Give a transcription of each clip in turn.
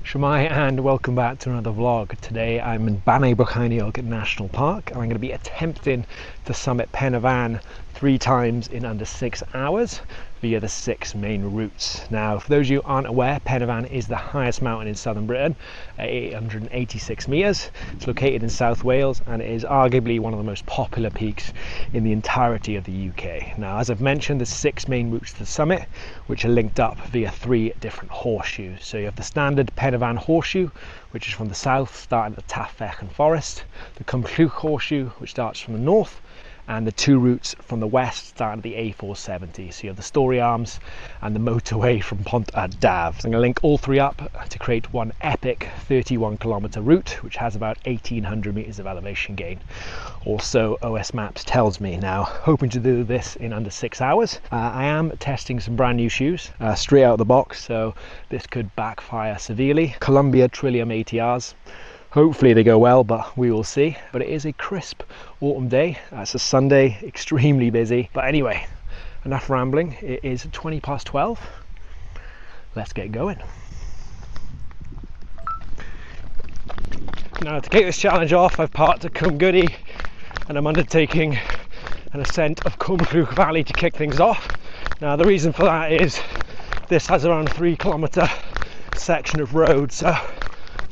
Shemai and welcome back to another vlog. Today I'm in Bannau Brycheiniog National Park and I'm going to be attempting to summit Pen y Fan 3 times in under 6 hours via the 6 main routes. Now, for those of you who aren't aware, Pen y Fan is the highest mountain in southern Britain at 886 metres. It's located in South Wales and it is arguably one of the most popular peaks in the entirety of the UK. Now, as I've mentioned, there's 6 main routes to the summit, which are linked up via 3 different horseshoes. So you have the standard Pen y Fan horseshoe, which is from the south, starting at the Brecon Forest, the Cwmllwch horseshoe, which starts from the north, and the 2 routes from the west starting at the A470. So you have the Story Arms and the motorway from Pont at Daf. So I'm going to link all 3 up to create one epic 31-kilometre route, which has about 1,800 metres of elevation gain. Also, OS Maps tells me. Now, hoping to do this in under 6 hours. I am testing some brand new shoes straight out of the box, so this could backfire severely. Columbia Trillium ATRs. Hopefully they go well, but we will see. But it is a crisp autumn day. It's a Sunday, extremely busy. But anyway, enough rambling. It is 20 past 12. Let's get going. Now, to kick this challenge off, I've parked at Cwmllwch and I'm undertaking an ascent of Cwmllwch Valley to kick things off. Now, the reason for that is this has around a 3-kilometre section of road, so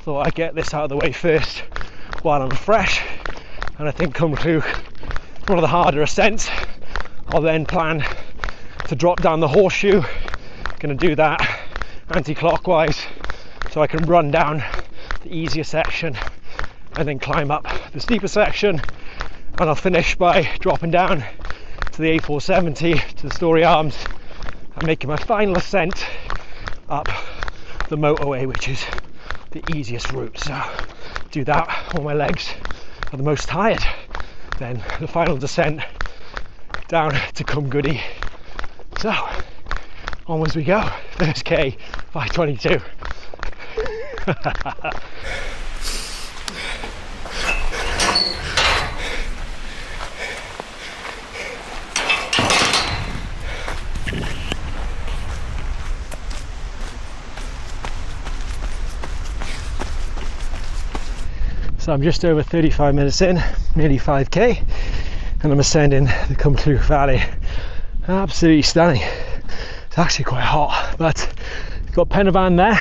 thought I'd get this out of the way first while I'm fresh. And I think Cwmllwch is one of the harder ascents. I'll then plan to drop down the horseshoe. Going to do that anti-clockwise so I can run down the easier section and then climb up the steeper section, and I'll finish by dropping down to the A470 to the Story Arms and making my final ascent up the motorway, which is the easiest route. So do that when my legs are the most tired, then the final descent down to Cwmllwch. So onwards we go. First K 5:22. So I'm just over 35 minutes in, nearly 5k, and I'm ascending the Cwmllwch Valley. Absolutely stunning. It's actually quite hot, but you've got Pen y Fan there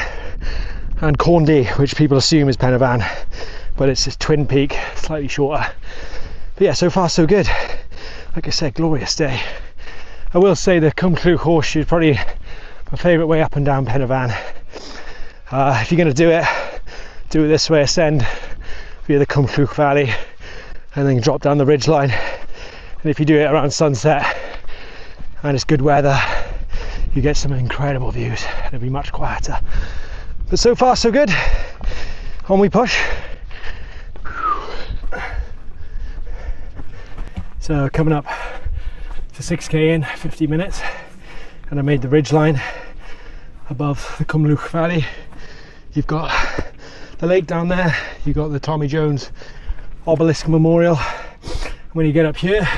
and Corndy, which people assume is Pen y Fan, but it's this twin peak, slightly shorter. But yeah, so far so good. Like I said, glorious day. I will say the Cwmllwch horseshoe is probably my favourite way up and down Pen y Fan. If you're going to do it this way, ascend via the Cwmllwch Valley and then drop down the ridgeline. And if you do it around sunset and it's good weather, you get some incredible views. It'll be much quieter. But so far so good. On we push. So coming up to 6k in 50 minutes, and I made the ridgeline above the Cwmllwch Valley. You've got the lake down there, you've got the Tommy Jones obelisk memorial. When you get up here,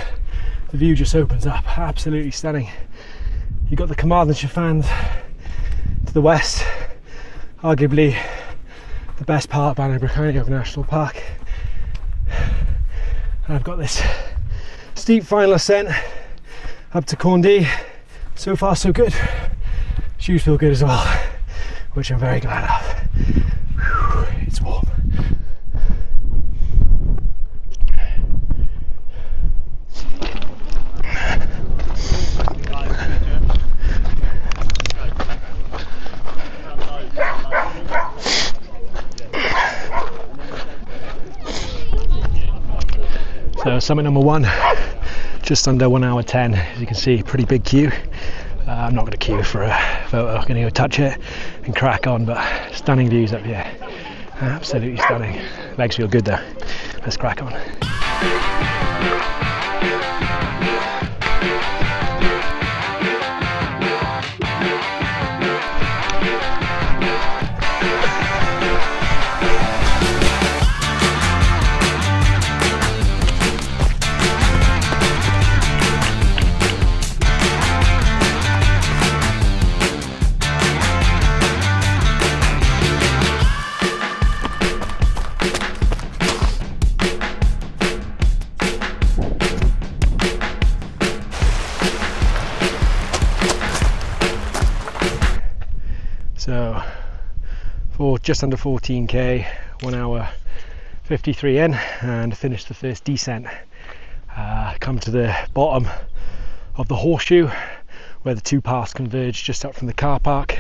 the view just opens up, absolutely stunning. You've got the Carmarthenshire Fans to the west, arguably the best part of Bannau Brycheiniog National Park. And I've got this steep final ascent up to Corndy. So far so good. Shoes feel good as well, which I'm very glad of. It's warm. So summit number 1, just under 1 hour 10. As you can see, pretty big queue. I'm not going to queue for a photo. I'm going to go touch it and crack on, but stunning views up here. Absolutely stunning. Legs feel good though. Let's crack on. So for just under 14k, 1 hour 53 in, and finished the first descent. Come to the bottom of the horseshoe where the two paths converge just up from the car park.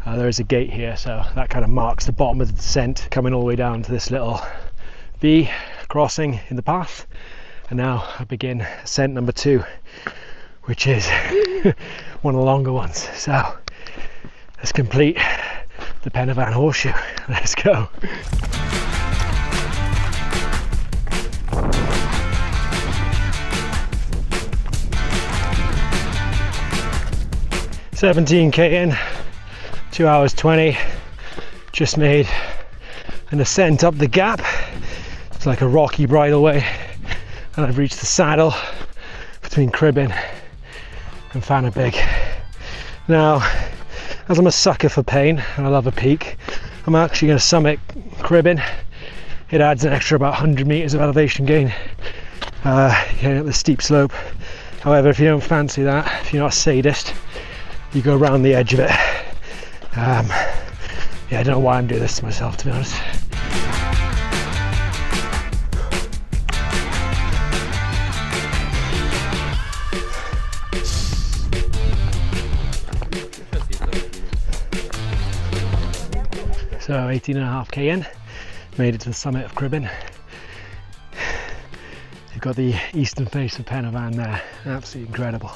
There is a gate here, so that kind of marks the bottom of the descent, coming all the way down to this little V crossing in the path. And now I begin ascent number 2, which is one of the longer ones. So let's complete the Pen y Fan horseshoe. Let's go. "17k in, 2 hours 20. Just made an ascent up the gap. It's like a rocky bridleway, and I've reached the saddle between Cribbin and Fanabig. Now, as I'm a sucker for pain and I love a peak, I'm actually going to summit Cribbin. It adds an extra about 100 meters of elevation gain, getting up the steep slope. However, if you don't fancy that, if you're not a sadist, you go around the edge of it. Yeah, I don't know why I'm doing this to myself, to be honest. So 18.5k in, made it to the summit of Cribbin. You've got the eastern face of Pen y Fan there, absolutely incredible.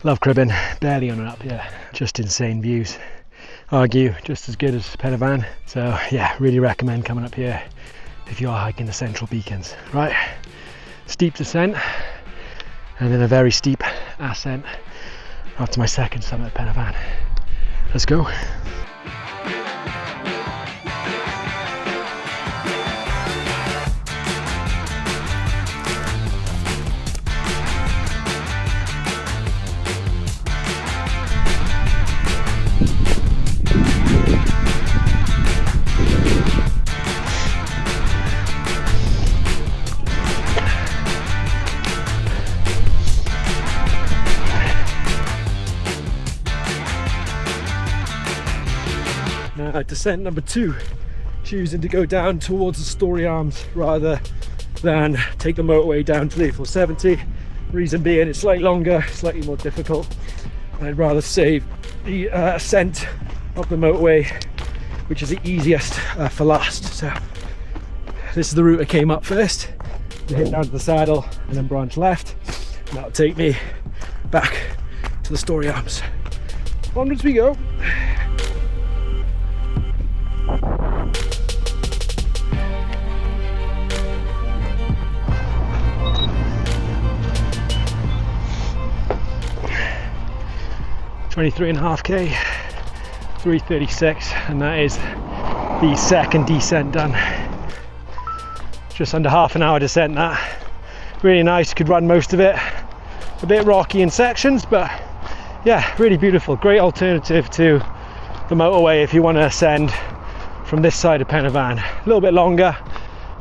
Love Cribbin, barely on and up yet, just insane views. Argue just as good as Pen y Fan. So yeah, really recommend coming up here if you are hiking the central beacons. Right, steep descent and then a very steep ascent after my second summit of Pen y Fan. Let's go. Descent number 2, choosing to go down towards the Story Arms rather than take the motorway down to the A470. Reason being, it's slightly longer, slightly more difficult. I'd rather save the ascent of the motorway, which is the easiest, for last. So this is the route I came up first. Hit down to the saddle and then branch left. And that'll take me back to the Story Arms. Onwards we go. "23.5k, 3:36, and that is the second descent done. Just under half an hour descent. That really nice, could run most of it. A bit rocky in sections, but yeah, really beautiful. Great alternative to the motorway if you want to ascend from this side of Pen y Fan. A little bit longer,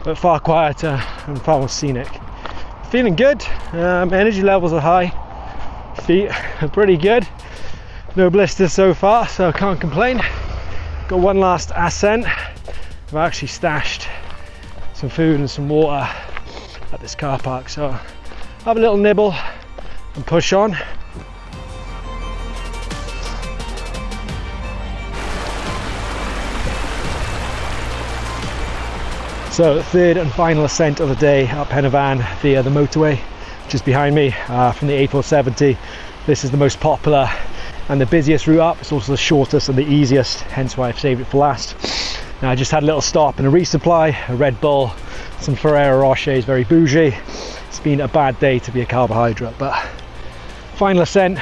but far quieter and far more scenic. Feeling good. Energy levels are high. Feet are pretty good. No blisters so far, so I can't complain. Got one last ascent. I've actually stashed some food and some water at this car park, so have a little nibble and push on. So third and final ascent of the day up Pen y Fan via the motorway, just behind me, from the A470. This is the most popular and the busiest route up. It's also the shortest and the easiest, hence why I've saved it for last. Now I just had a little stop and a resupply, a Red Bull, some Ferrero Rochers, very bougie. It's been a bad day to be a carbohydrate, but final ascent,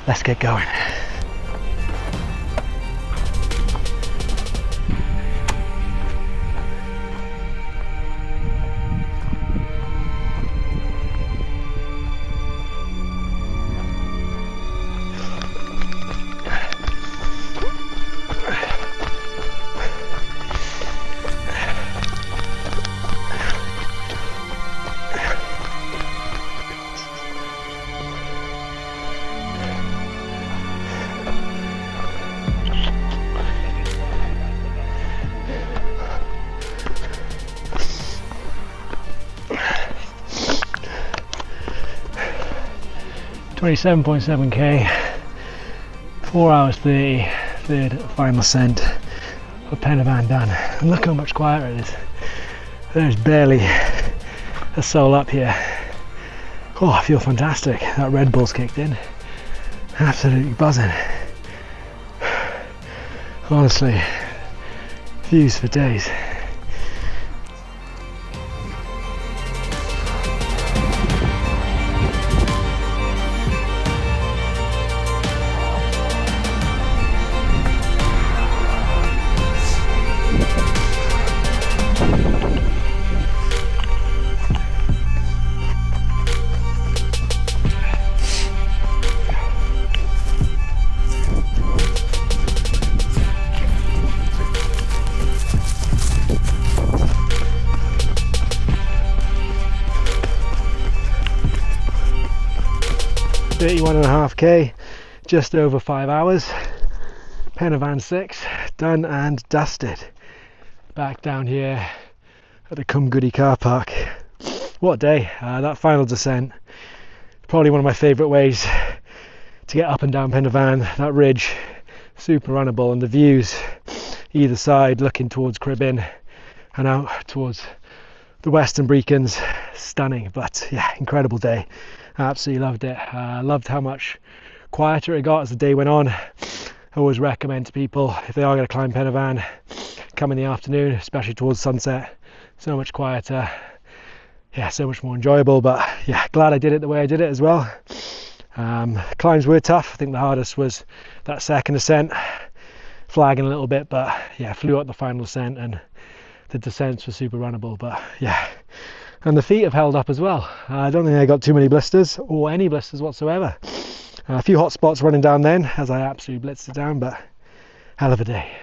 let's get going. 27.7k, 4 hours 30, third final ascent for Pen y Fan done. And look how much quieter it is. There's barely a soul up here. Oh, I feel fantastic. That Red Bull's kicked in. Absolutely buzzing. Honestly, views for days. .5k, just over 5 hours. Pen y Fan 6 done and dusted. Back down here at the Cwm Goody car park. What a day. That final descent, probably one of my favourite ways to get up and down Pen y Fan. That ridge, super runnable, and the views either side looking towards Cribin and out towards the Western Beacons, stunning. But yeah, incredible day. I absolutely loved it. Loved how much quieter it got as the day went on. I always recommend to people, if they are going to climb Pen y Fan, come in the afternoon, especially towards sunset. So much quieter, yeah, so much more enjoyable. But yeah, glad I did it the way I did it as well. Climbs were tough. I think the hardest was that second ascent, flagging a little bit, but yeah, flew up the final ascent, and the descents were super runnable. But yeah, and the feet have held up as well. I don't think I got too many blisters, or any blisters whatsoever. A few hot spots running down then as I absolutely blitzed it down, but hell of a day.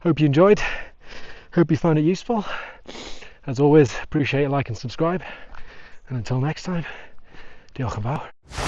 Hope you enjoyed. Hope you found it useful. As always, appreciate a like and subscribe. And until next time, diolch yn fawr.